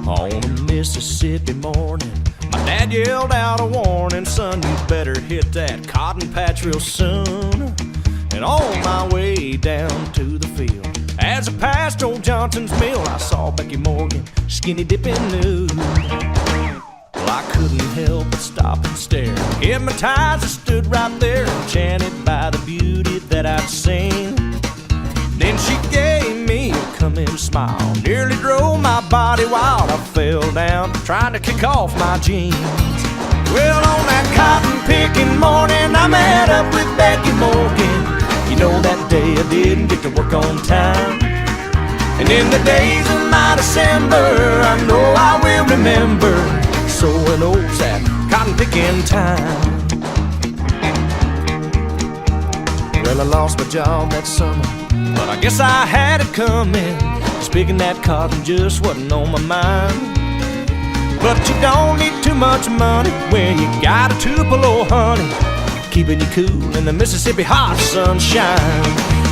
On a Mississippi morning, my dad yelled out a warning, son, you better hit that cotton patch real soon. And on my way down to the field, as I passed old Johnson's mill, I saw Becky Morgan skinny dipping nude. Well, I couldn't help but stop and stare. Hypnotized, I stood right there, enchanted by the beauty that I'd seen. Then she gave me a come-in smile, nearly drove my body wild. I fell down, trying to kick off my jeans. Well, on that cotton-picking morning, I met up with Becky Morgan. You know, that day I didn't get to work on time. And in the days of my December, I know I will remember sowing oats at cotton-picking time. Well, I lost my job that summer, but I guess I had it coming. Just picking that cotton just wasn't on my mind. But you don't need too much money when you got a Tupelo honey, keeping you cool in the Mississippi hot sunshine.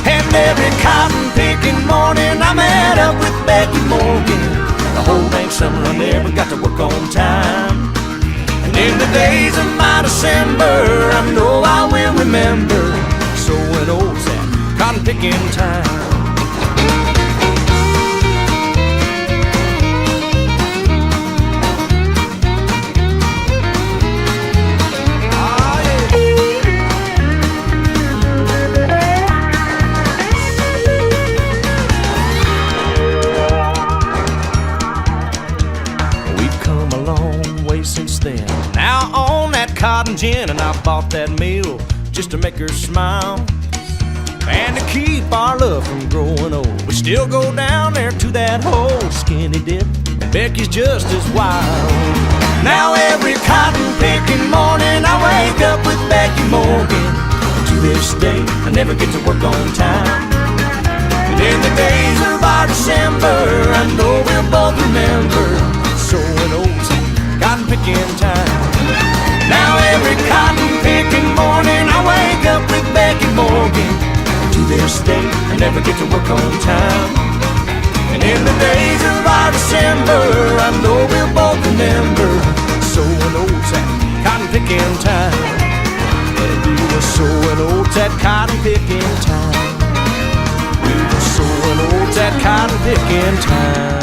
And every cotton-picking morning I met up with Becky Morgan. The whole dang summer I never got to work on time. And in the days of my December, I know I will remember sowing oats at cotton-picking time. Since then, now on that cotton gin, and I bought that meal just to make her smile and to keep our love from growing old. We still go down there to that whole skinny dip, and Becky's just as wild. Now every cotton picking morning I wake up with Becky Morgan. To this day I never get to work on time. And in the days of our December, I know we'll both remember sowing oats cotton picking time. Now every cotton picking morning I wake up with Becky Morgan. To this day I never get to work on time. And in the days of our December, I know we'll both remember sowing oats at cotton picking time. We were sowing oats at cotton picking time. We were sowing oats at cotton picking time.